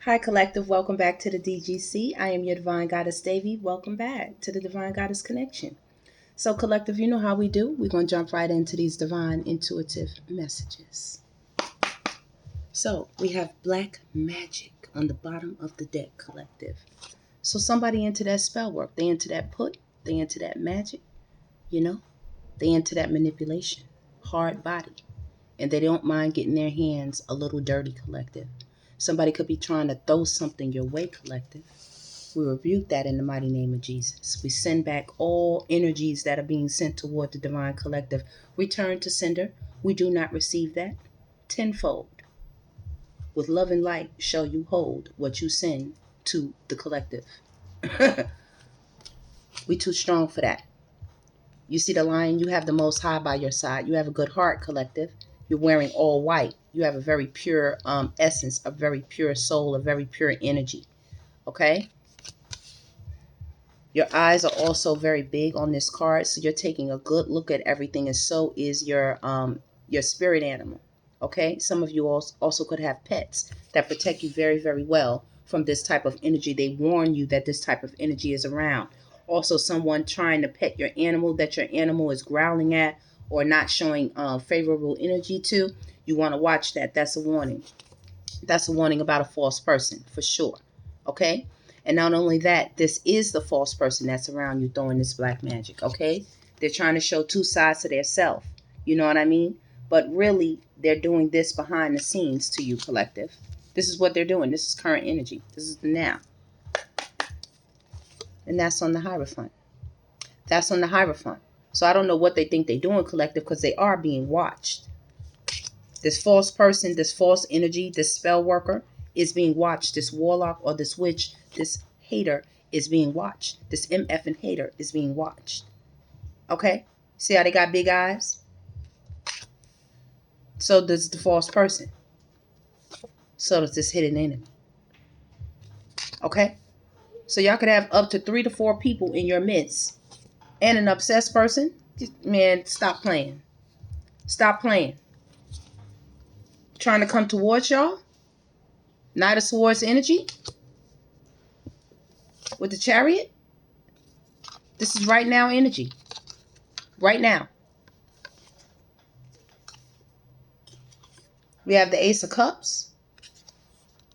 Hi, Collective. Welcome back to the DGC. I am your Divine Goddess, Devi. Welcome back to the Divine Goddess Connection. So, Collective, you know how we do. We're going to jump right into these divine intuitive messages. So, we have black magic on the bottom of the deck, Collective. So, somebody into that spell work. They into that put. They into that magic. They into that manipulation. Hard body. And they don't mind getting their hands a little dirty, Collective. Somebody could be trying to throw something your way, Collective. We rebuke that in the mighty name of Jesus. We send back all energies that are being sent toward the divine collective. Return to sender. We do not receive that. Tenfold. With love and light shall you hold what you send to the collective. We too strong for that. You see the lion? You have the Most High by your side. You have a good heart, collective. You're wearing all white. You have a very pure essence, a very pure soul, a very pure energy. Okay? Your eyes are also very big on this card, so you're taking a good look at everything, and so is your spirit animal. Okay? Some of you also could have pets that protect you very, very well from this type of energy. They warn you that this type of energy is around. Also, someone trying to pet your animal that your animal is growling at or not showing favorable energy to, you want to watch that. That's a warning. That's a warning about a false person for sure. Okay? And not only that, this is the false person that's around you throwing this black magic. Okay? They're trying to show two sides to their self. You know what I mean? But really, they're doing this behind the scenes to you, collective. This is what they're doing. This is current energy. This is the now. And that's on the Hierophant. That's on the Hierophant. So I don't know what they think they're doing, collective, because they are being watched. This false person, this false energy, this spell worker is being watched. This warlock or this witch, this hater is being watched. This MF and hater is being watched. Okay? See how they got big eyes? So does the false person. So does this hidden enemy. Okay? So y'all could have up to 3 to 4 people in your midst. And an obsessed person. Man, stop playing. Stop playing. Trying to come towards y'all. Knight of Swords energy. With the Chariot. This is right now energy. Right now. We have the Ace of Cups.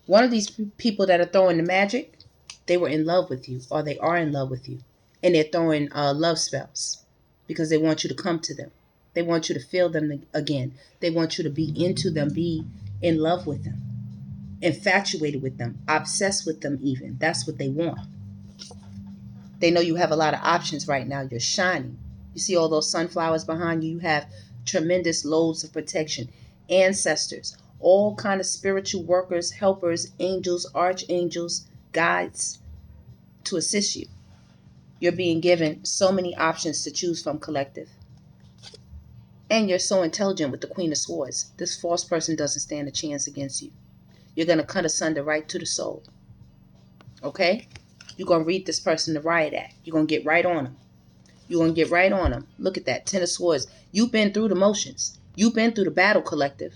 One of these people that are throwing the magic, they were in love with you, or they are in love with you. And they're throwing love spells because they want you to come to them. They want you to feel them again. They want you to be into them, be in love with them, infatuated with them, obsessed with them even. That's what they want. They know you have a lot of options right now. You're shining. You see all those sunflowers behind you? You have tremendous loads of protection. Ancestors, all kind of spiritual workers, helpers, angels, archangels, guides to assist you. You're being given so many options to choose from, collective. And you're so intelligent with the Queen of Swords. This false person doesn't stand a chance against you. You're going to cut asunder right to the soul. Okay? You're going to read this person the riot act. You're going to get right on them. You're going to get right on them. Look at that. 10 of Swords. You've been through the motions. You've been through the battle, collective.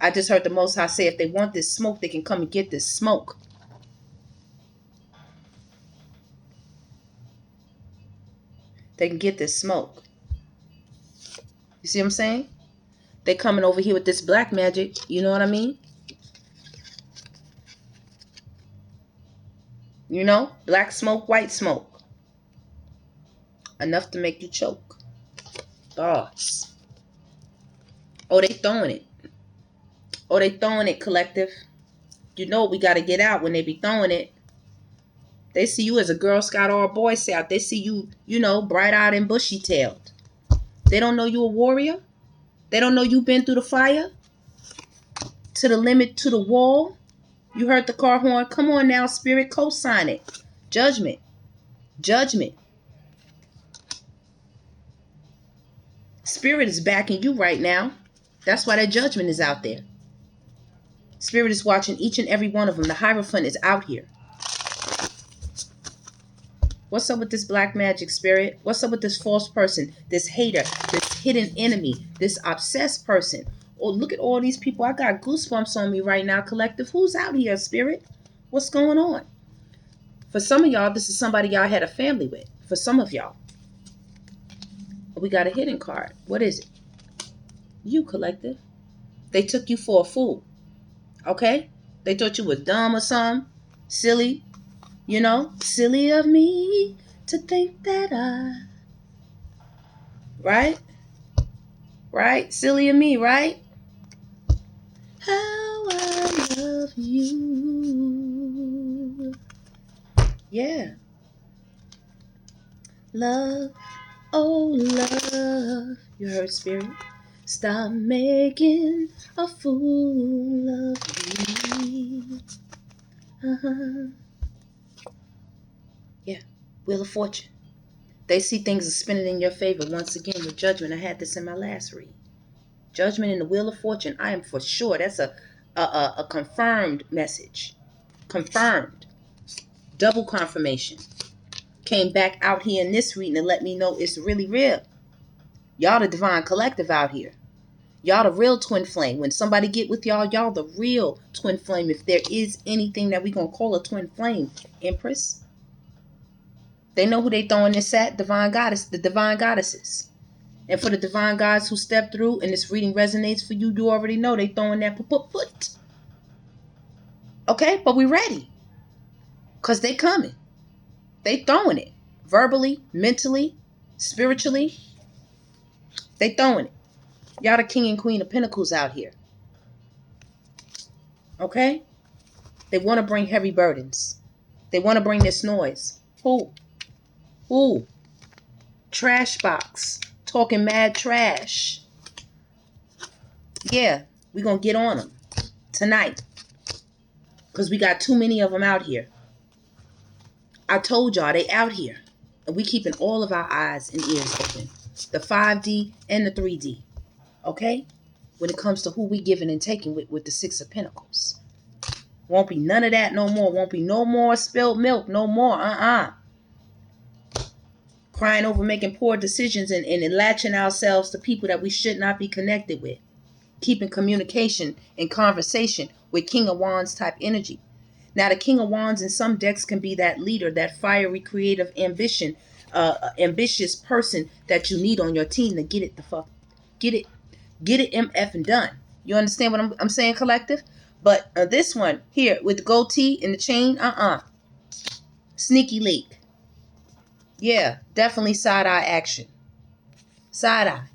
I just heard the Most High say if they want this smoke, they can come and get this smoke. They can get this smoke. You see what I'm saying? They coming over here with this black magic. You know what I mean? You know? Black smoke, white smoke. Enough to make you choke. Thoughts. Oh, they throwing it. Oh, they throwing it, collective. You know we got to get out when they be throwing it. They see you as a Girl Scout or a Boy Scout. They see you, bright-eyed and bushy-tailed. They don't know you a warrior. They don't know you've been through the fire. To the limit, to the wall. You heard the car horn. Come on now, spirit, co-sign it. Judgment. Judgment. Spirit is backing you right now. That's why that judgment is out there. Spirit is watching each and every one of them. The Hierophant is out here. What's up with this black magic, spirit? What's up with this false person, this hater, this hidden enemy, this obsessed person? Oh, look at all these people. I got goosebumps on me right now, collective. Who's out here, spirit? What's going on? For some of y'all, this is somebody y'all had a family with. For some of y'all, we got a hidden card. What is it? You, collective. They took you for a fool. Okay? They thought you were dumb or something. Silly. You know? Silly of me to think that I... Right? Right? Silly of me, right? How I love you. Yeah. Love, oh love. You heard, spirit? Stop making a fool of me. Uh-huh. Yeah. Wheel of Fortune. They see things are spinning in your favor once again with Judgment. I had this in my last read. Judgment in the Wheel of Fortune. I am for sure. That's a confirmed message. Confirmed. Double confirmation. Came back out here in this reading and let me know it's really real. Y'all the divine collective out here. Y'all the real twin flame. When somebody get with y'all, y'all the real twin flame. If there is anything that we gonna call a twin flame, Empress. They know who they throwing this at. Divine goddess, the divine goddesses. And for the divine gods who step through and this reading resonates for you, you already know they throwing that put. Okay, but we ready. Because they coming. They throwing it. Verbally, mentally, spiritually. They throwing it. Y'all the king and queen of pentacles out here. Okay? They want to bring heavy burdens. They want to bring this noise. Who? Trash box. Talking mad trash. Yeah, we going to get on them tonight. Because we got too many of them out here. I told y'all they out here. And we keeping all of our eyes and ears open. The 5D and the 3D. Okay? When it comes to who we giving and taking with the 6 of Pentacles. Won't be none of that no more. Won't be no more spilled milk. No more. Crying over making poor decisions and latching ourselves to people that we should not be connected with. Keeping communication and conversation with King of Wands type energy. Now, the King of Wands in some decks can be that leader, that fiery, creative, ambitious person that you need on your team to get it MF and done. You understand what I'm saying, collective? But this one here with the goatee and the chain, sneaky leak. Yeah, definitely side-eye action. Side-eye.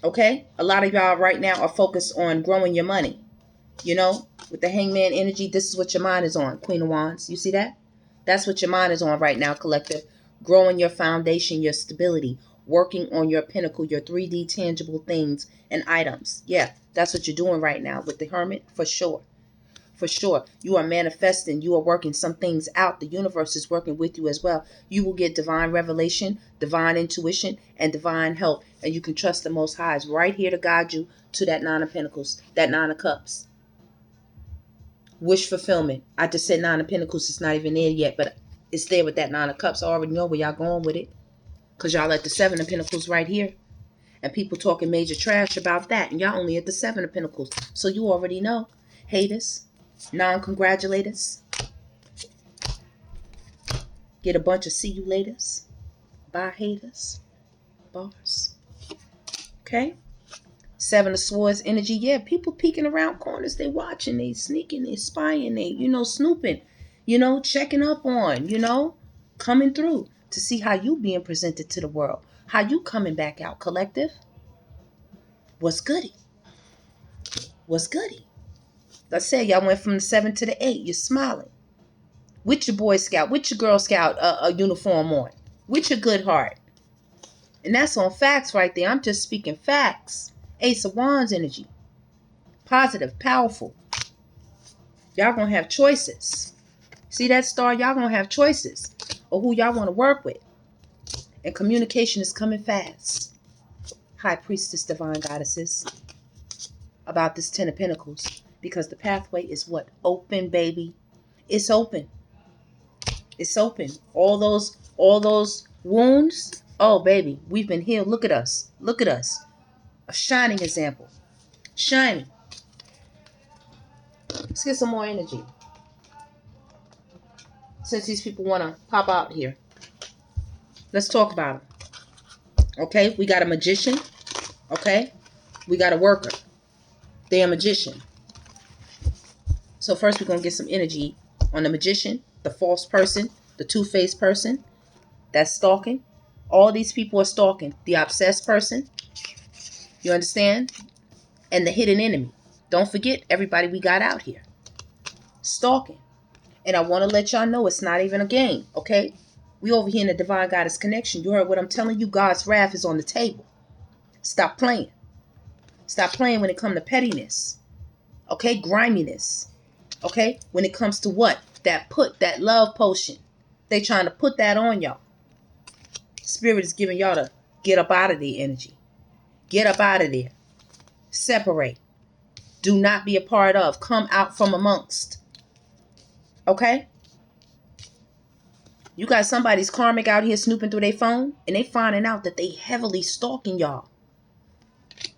Okay? A lot of y'all right now are focused on growing your money. You know, with the hangman energy, this is what your mind is on, Queen of Wands. You see that? That's what your mind is on right now, collective. Growing your foundation, your stability. Working on your pinnacle, your 3D tangible things and items. Yeah, that's what you're doing right now with the Hermit, for sure. For sure. You are manifesting. You are working some things out. The universe is working with you as well. You will get divine revelation, divine intuition, and divine help. And you can trust the Most High is right here to guide you to that 9 of Pentacles, that 9 of Cups. Wish fulfillment. I just said 9 of Pentacles. It's not even there yet, but it's there with that 9 of Cups. I already know where y'all going with it. Because y'all at the 7 of Pentacles right here. And people talking major trash about that. And y'all only at the 7 of Pentacles. So you already know. Haters. Non-congratulators. Get a bunch of see you laters. Bye haters. Bars. Okay? 7 of Swords energy. Yeah, people peeking around corners. They watching. They sneaking. They spying. They, snooping. Checking up on, coming through to see how you being presented to the world. How you coming back out, collective. What's goody? What's goody? Like I said, y'all went from the 7 to the 8. You're smiling. With your Boy Scout, with your Girl Scout uniform on. With your good heart. And that's on facts right there. I'm just speaking facts. Ace of Wands energy. Positive, powerful. Y'all gonna have choices. See that star? Y'all gonna have choices of who y'all want to work with. And communication is coming fast. High Priestess, Divine Goddesses. About this 10 of Pentacles. Because the pathway is what? Open, baby. It's open. It's open. All those wounds. Oh, baby. We've been healed. Look at us. Look at us. A shining example. Shining. Let's get some more energy. Since these people want to pop out here. Let's talk about them. Okay, we got a magician. Okay, we got a worker. They're a magician. So first we're going to get some energy on the magician, the false person, the two-faced person that's stalking. All these people are stalking. The obsessed person. You understand? And the hidden enemy. Don't forget everybody we got out here. Stalking. And I want to let y'all know it's not even a game, okay? We over here in the Divine Goddess Connection. You heard what I'm telling you? God's wrath is on the table. Stop playing. Stop playing when it comes to pettiness. Okay? Griminess. Okay? When it comes to what? That love potion. They trying to put that on y'all. Spirit is giving y'all to get up out of the energy. Get up out of there. Separate. Do not be a part of. Come out from amongst. Okay? You got somebody's karmic out here snooping through their phone, and they finding out that they heavily stalking y'all.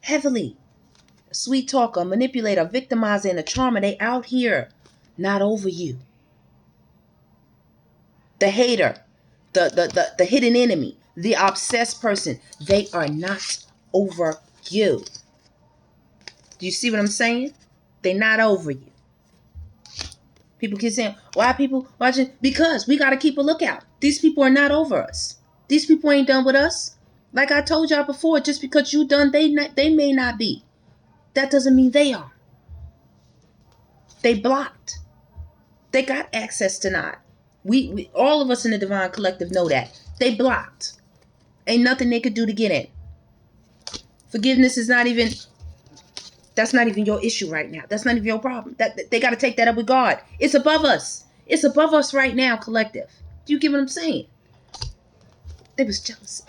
Heavily. A sweet talker, manipulator, victimizer, and a charmer. They out here. Not over you. The hater. The hidden enemy. The obsessed person. They are not over you. Do you see what I'm saying? They're not over you. People keep saying, why are people watching? Because we got to keep a lookout. These people are not over us. These people ain't done with us. Like I told y'all before, just because you done, they may not be. That doesn't mean they are. They blocked. They got access denied. We all of us in the Divine Collective know that. They blocked. Ain't nothing they could do to get in. Forgiveness is not even... That's not even your issue right now. That's not even your problem. They got to take that up with God. It's above us. It's above us right now, collective. Do you get what I'm saying? They was jealous.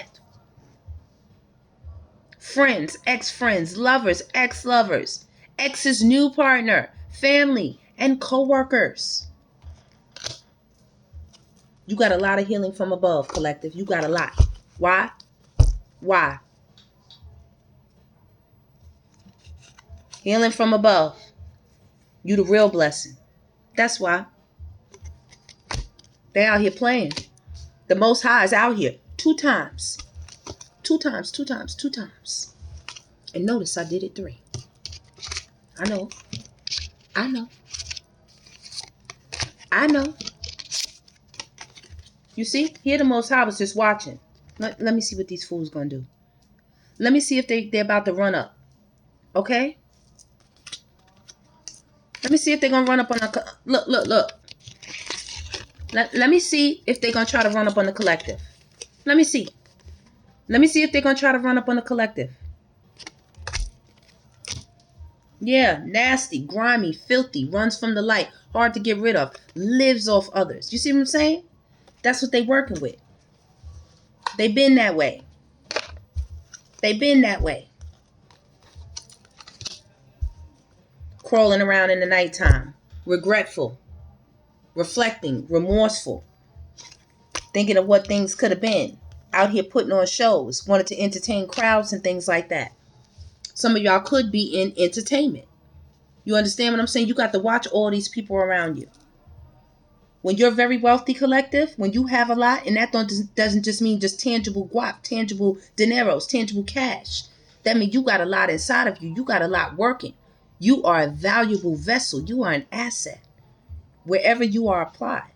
Friends, ex-friends, lovers, ex-lovers, ex's new partner, family, and co-workers. You got a lot of healing from above, collective. You got a lot. Why? Why? Healing from above. You the real blessing. That's why. They out here playing. The Most High is out here 2 times. 2 times, 2 times, 2 times. And notice I did it 3. I know. I know. I know. You see? Here the Most High was just watching. Let me see what these fools gonna do. Let me see if they're about to run up. Okay? Let me see if they're going to run up on the... Look. Let me see if they're going to try to run up on the collective. Let me see. Let me see if they're going to try to run up on the collective. Yeah, nasty, grimy, filthy, runs from the light, hard to get rid of, lives off others. You see what I'm saying? That's what they're working with. They've been that way. They've been that way. Crawling around in the nighttime, regretful, reflecting, remorseful, thinking of what things could have been, out here putting on shows, wanted to entertain crowds and things like that. Some of y'all could be in entertainment. You understand what I'm saying? You got to watch all these people around you. When you're very wealthy, collective, when you have a lot, and that doesn't just mean just tangible guap, tangible dineros, tangible cash. That means you got a lot inside of you. You got a lot working. You are a valuable vessel. You are an asset. Wherever you are applied,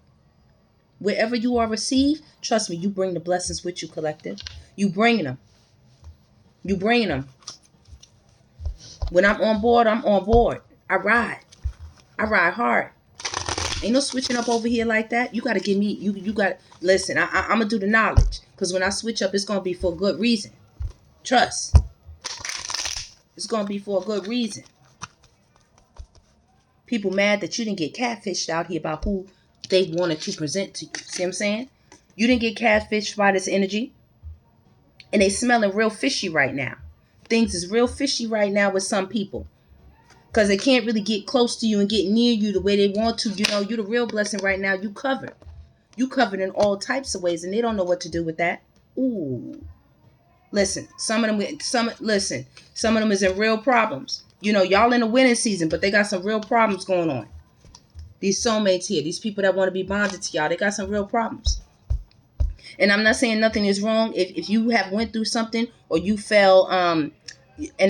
wherever you are received, trust me, you bring the blessings with you, collective. You bringing them. You bringing them. When I'm on board, I'm on board. I ride hard. Ain't no switching up over here like that. You got to give me, you got, listen, I'm going to do the knowledge. Because when I switch up, it's going to be for a good reason. Trust. It's going to be for a good reason. People mad that you didn't get catfished out here about who they wanted to present to you. See what I'm saying? You didn't get catfished by this energy. And they smelling real fishy right now. Things is real fishy right now with some people. Because they can't really get close to you and get near you the way they want to. You know, you're the real blessing right now. You covered. You covered in all types of ways. And they don't know what to do with that. Ooh. Listen, some of them is in real problems. You know, y'all in the winning season, but they got some real problems going on. These soulmates here, these people that want to be bonded to y'all, they got some real problems. And I'm not saying nothing is wrong. If you have went through something, or you fell, and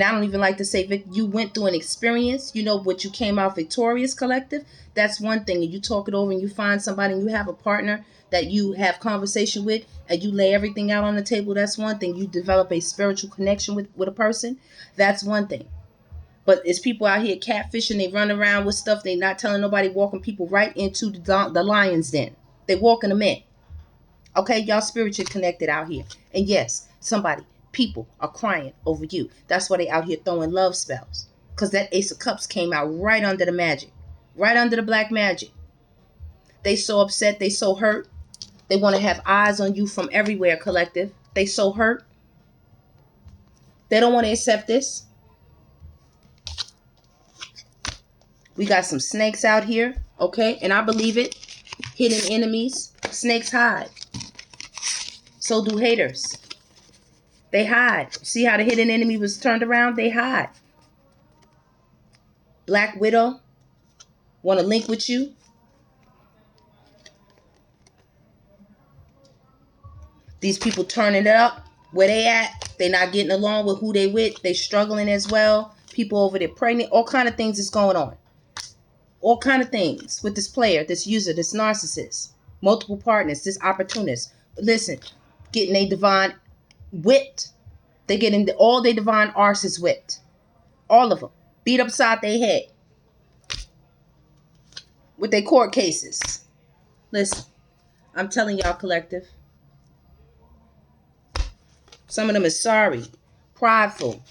I don't even like to say you went through an experience, you know, but you came out victorious, collective, that's one thing. And you talk it over and you find somebody and you have a partner that you have conversation with and you lay everything out on the table, that's one thing. You develop a spiritual connection with a person, that's one thing. But it's people out here catfishing, they run around with stuff, they not telling nobody, walking people right into the lion's den. They walking them in. Okay, y'all spiritually connected out here. And yes, people are crying over you. That's why they out here throwing love spells. Because that Ace of Cups came out right under the magic. Right under the black magic. They so upset, they so hurt. They want to have eyes on you from everywhere, collective. They so hurt. They don't want to accept this. We got some snakes out here, okay? And I believe it. Hidden enemies. Snakes hide. So do haters. They hide. See how the hidden enemy was turned around? They hide. Black Widow want to link with you. These people turning it up. Where they at? They not getting along with who they with. They struggling as well. People over there pregnant. All kind of things is going on. All kind of things with this player, this user, this narcissist. Multiple partners, this opportunist. Listen, getting a divine whipped. They getting all their divine arses whipped. All of them. Beat upside their head. With their court cases. Listen, I'm telling y'all, collective. Some of them is sorry. Prideful.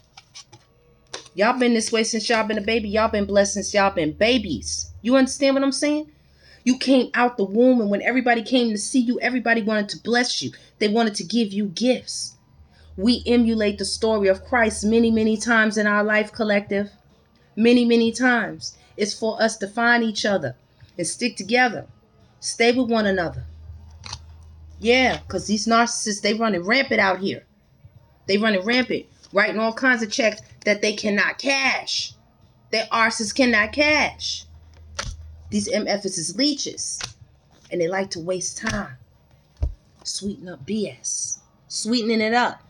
Y'all been this way since y'all been a baby. Y'all been blessed since y'all been babies. You understand what I'm saying? You came out the womb, and when everybody came to see you, everybody wanted to bless you. They wanted to give you gifts. We emulate the story of Christ many, many times in our life, collective. Many, many times. It's for us to find each other and stick together. Stay with one another. Yeah, because these narcissists, they running rampant out here. They running rampant, writing all kinds of checks that they cannot cash. Their arses cannot cash. These MFs is leeches. And they like to waste time. Sweeten up BS. Sweetening it up.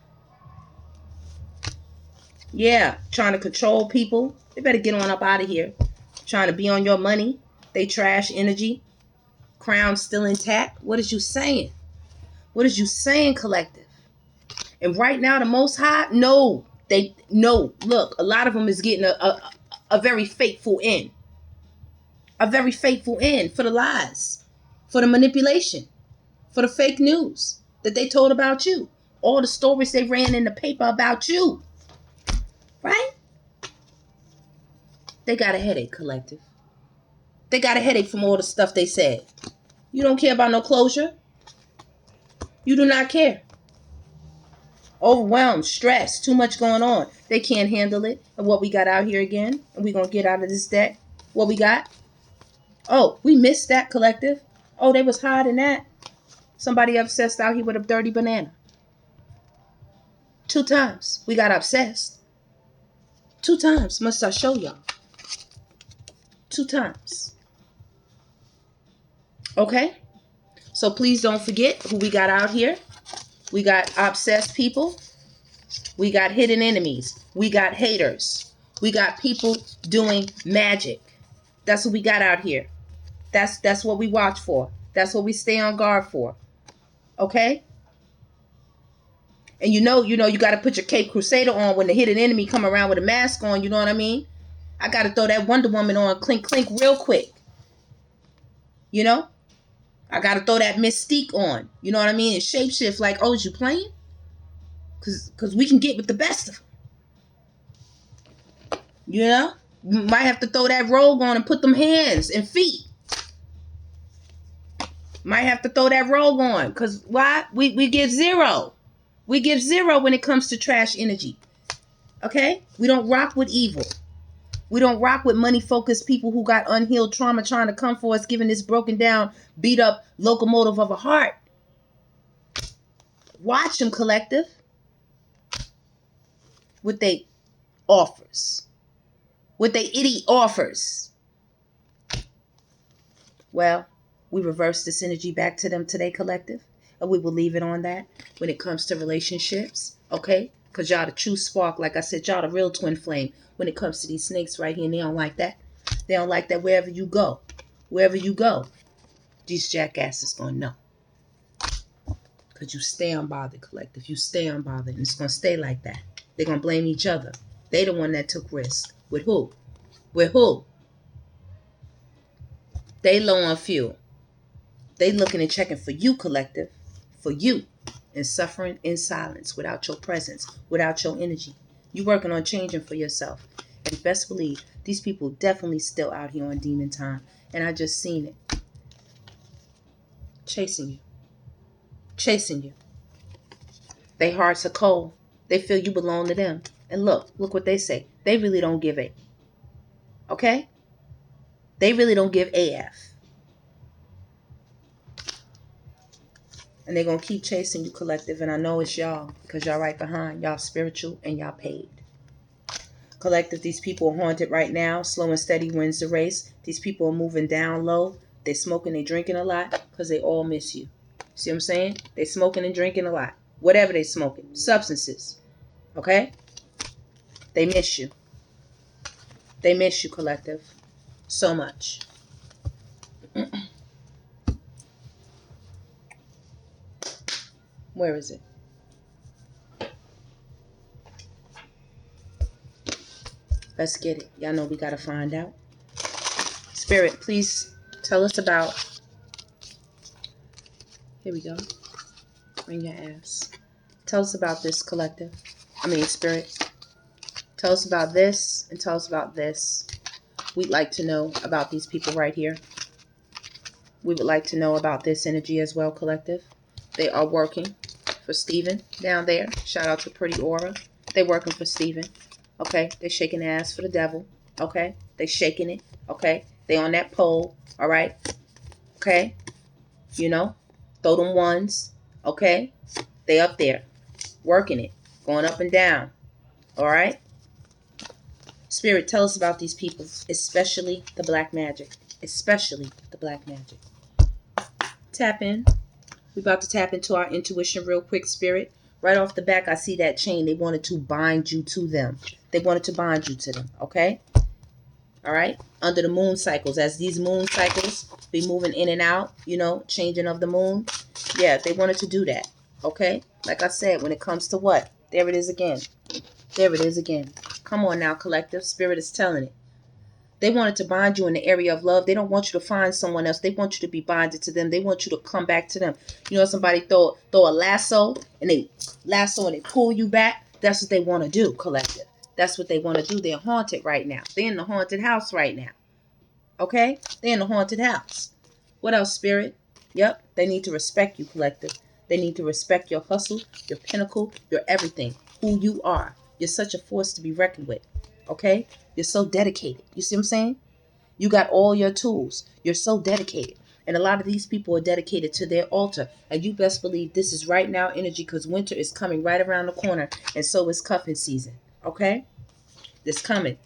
Yeah, trying to control people. They better get on up out of here. Trying to be on your money. They trash energy. Crown still intact. What is you saying? What is you saying, collective? And right now, the Most High, no. Look, a lot of them is getting a very fateful end. A very fateful end for the lies. For the manipulation. For the fake news that they told about you. All the stories they ran in the paper about you. Right? They got a headache, collective. They got a headache from all the stuff they said. You don't care about no closure. You do not care. Overwhelmed, stressed, too much going on. They can't handle it. And what we got out here again, and we're going to get out of this deck. What we got? Oh, we missed that, collective. Oh, they was hiding that. Somebody obsessed out here with a dirty banana. 2 times. We got obsessed. 2 times. Must I show y'all? 2 times. Okay? So please don't forget who we got out here. We got obsessed people. We got hidden enemies. We got haters. We got people doing magic. That's what we got out here. That's what we watch for. That's what we stay on guard for. Okay? And you know, you got to put your Cape Crusader on when the hidden enemy come around with a mask on. You know what I mean? I got to throw that Wonder Woman on, clink, clink, real quick. You know? I got to throw that Mystique on. You know what I mean? And shapeshift like, oh, is you playing? Because we can get with the best of them. You know? You might have to throw that robe on and put them hands and feet. Might have to throw that robe on. Because why? We give 0. We give 0 when it comes to trash energy. Okay? We don't rock with evil. We don't rock with money-focused people who got unhealed trauma trying to come for us, giving this broken down, beat up locomotive of a heart. Watch them, collective. with they offers, with they idiot offers. Well, we reverse this energy back to them today, collective, and we will leave it on that when it comes to relationships, okay? Because y'all the true spark, like I said, y'all the real twin flame when it comes to these snakes right here, and they don't like that. They don't like that wherever you go. Wherever you go, these jackasses gonna know. Because you stay unbothered, collective. You stay unbothered, and it's gonna stay like that. They're gonna blame each other. They the one that took risk. With who? With who? They low on fuel. They looking and checking for you, collective. For you. And suffering in silence without your presence, without your energy. You working on changing for yourself. And best believe, these people definitely still out here on demon time. And I just seen it. Chasing you. Chasing you. They hearts are cold. They feel you belong to them. And look what they say. They really don't give a. Okay? They really don't give AF. And they're going to keep chasing you, collective. And I know it's y'all. Because y'all right behind. Y'all spiritual and y'all paid. Collective, these people are haunted right now. Slow and steady wins the race. These people are moving down low. They're smoking, they're drinking a lot. Because they all miss you. See what I'm saying? They're smoking and drinking a lot. Whatever they smoking. Substances. Okay? They miss you. They miss you, collective. So much. Where is it? Let's get it. Y'all know we got to find out. Spirit, please tell us about... Here we go. Bring your ass. Tell us about this, collective. Spirit. Tell us about this and tell us about this. We'd like to know about these people right here. We would like to know about this energy as well, collective. They are working for Steven down there. Shout out to Pretty Aura. They're working for Steven. Okay? They're shaking ass for the devil. Okay? They're shaking it. Okay? They on that pole. All right? Okay? You know? Throw them ones. Okay? They up there. Working it. Going up and down. All right? Spirit, tell us about these people. Especially the black magic. Especially the black magic. Tap in. We're about to tap into our intuition real quick, Spirit. Right off the back, I see that chain. They wanted to bind you to them. They wanted to bind you to them, okay? All right? Under the moon cycles, as these moon cycles be moving in and out, you know, changing of the moon. Yeah, they wanted to do that, okay? Like I said, when it comes to what? There it is again. There it is again. Come on now, collective. Spirit is telling it. They wanted to bind you in the area of love. They don't want you to find someone else. They want you to be binded to them. They want you to come back to them. You know, somebody throw a lasso and they pull you back. That's what they want to do, collective. That's what they want to do. They're haunted right now. They're in the haunted house right now. Okay? They're in the haunted house. What else, Spirit? Yep. They need to respect you, collective. They need to respect your hustle, your pinnacle, your everything. Who you are. You're such a force to be reckoned with. Okay? You're so dedicated. You see what I'm saying? You got all your tools. You're so dedicated. And a lot of these people are dedicated to their altar. And you best believe this is right now energy because winter is coming right around the corner. And so is cuffing season. Okay? It's coming.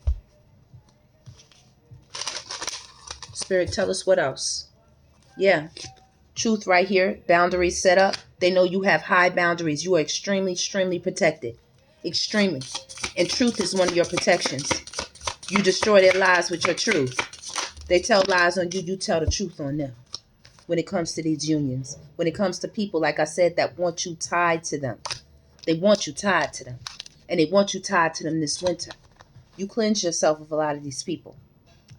Spirit, tell us what else. Yeah. Truth right here. Boundaries set up. They know you have high boundaries. You are extremely, extremely protected. Extremely. And truth is one of your protections. You destroy their lies with your truth. They tell lies on you. You tell the truth on them. When it comes to these unions. When it comes to people, like I said, that want you tied to them. They want you tied to them. And they want you tied to them this winter. You cleanse yourself of a lot of these people.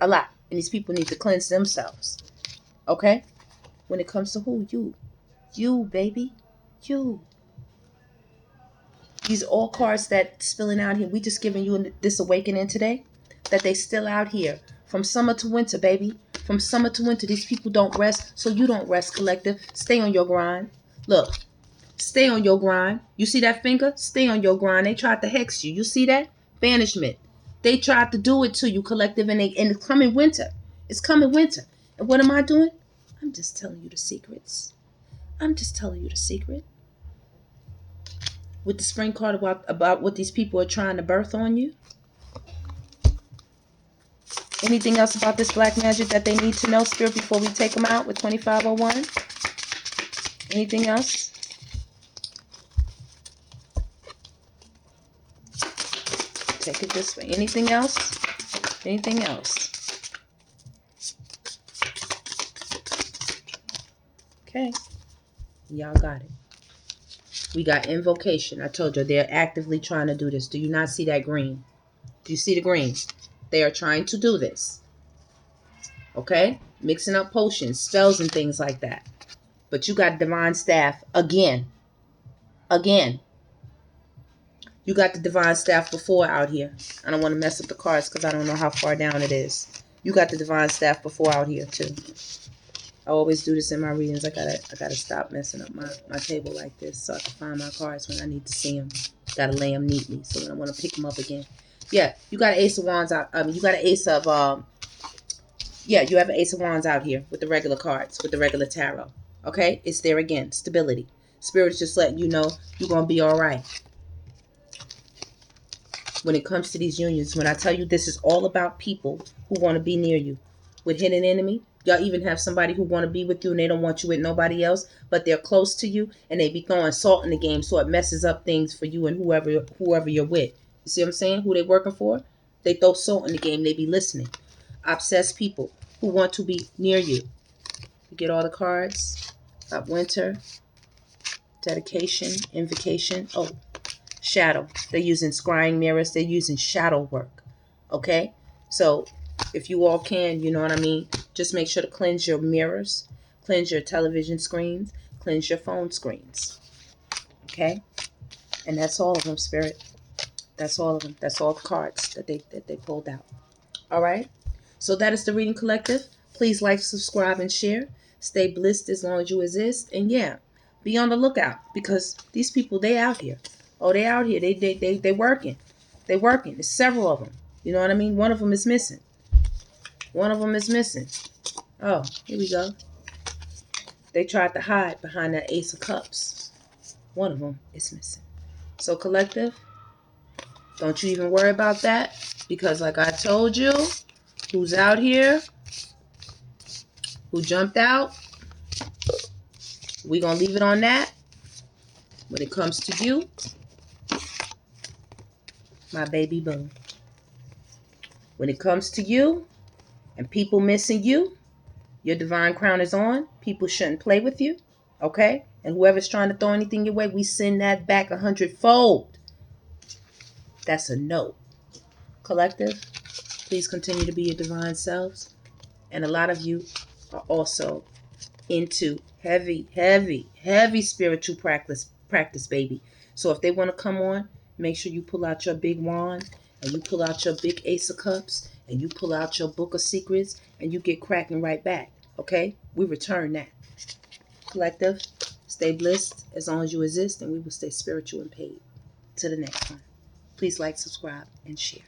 A lot. And these people need to cleanse themselves. Okay? When it comes to who? You. You, baby. You. These all cards that spilling out here. We just giving you this awakening today. That they still out here. From summer to winter, baby. From summer to winter. These people don't rest. So you don't rest, collective. Stay on your grind. Look. Stay on your grind. You see that finger? Stay on your grind. They tried to hex you. You see that? Banishment. They tried to do it to you, collective. And it's coming winter. It's coming winter. And what am I doing? I'm just telling you the secrets. I'm just telling you the secret. with the spring card about what these people are trying to birth on you. Anything else about this black magic that they need to know, Spirit, before we take them out with 2501? Anything else? Take it this way. Anything else? Anything else? Okay. Y'all got it. We got invocation. I told you they're actively trying to do this. Do you not see that green? Do you see the green? They are trying to do this. Okay? Mixing up potions, spells, and things like that. But you got divine staff again. Again. You got the divine staff before out here. I don't want to mess up the cards because I don't know how far down it is. You got the divine staff before out here too. I always do this in my readings. I gotta stop messing up my table like this so I can find my cards when I need to see them. Gotta lay them neatly so when I want to pick them up again. Yeah, you got an Ace of Wands out. You got an Ace of yeah, you have an Ace of Wands out here with the regular cards, with the regular tarot. Okay, it's there again. Stability. Spirit's just letting you know you're gonna be all right. When it comes to these unions, when I tell you this is all about people who want to be near you. With hidden enemy, y'all even have somebody who want to be with you and they don't want you with nobody else, but they're close to you and they be throwing salt in the game so it messes up things for you and whoever you're with. You see what I'm saying? Who they working for? They throw salt in the game. They be listening. Obsessed people who want to be near you. You get all the cards. Got winter, dedication, invocation. Oh, shadow. They're using scrying mirrors. They're using shadow work. Okay? So if you all can, you know what I mean, just make sure to cleanse your mirrors, cleanse your television screens, cleanse your phone screens. Okay? And that's all of them, Spirit. That's all of them. That's all the cards that they pulled out. All right? So that is the Reading Collective. Please like, subscribe, and share. Stay blissed as long as you exist. And yeah, be on the lookout because these people, they out here. Oh, they out here. They working. They working. There's several of them. You know what I mean? One of them is missing. One of them is missing. Oh, here we go. They tried to hide behind that Ace of Cups. One of them is missing. So collective, don't you even worry about that because like I told you, who's out here, who jumped out, we're going to leave it on that. When it comes to you, my baby boo. When it comes to you and people missing you, your divine crown is on. People shouldn't play with you. Okay? And whoever's trying to throw anything your way, we send that back 100-fold. That's a no. Collective, please continue to be your divine selves. And a lot of you are also into heavy spiritual practice, baby. So if they want to come on, make sure you pull out your big wand and you pull out your big Ace of Cups and you pull out your Book of Secrets and you get cracking right back. Okay? We return that. Collective, stay blissed as long as you exist and we will stay spiritual and paid. To the next one. Please like, subscribe, and share.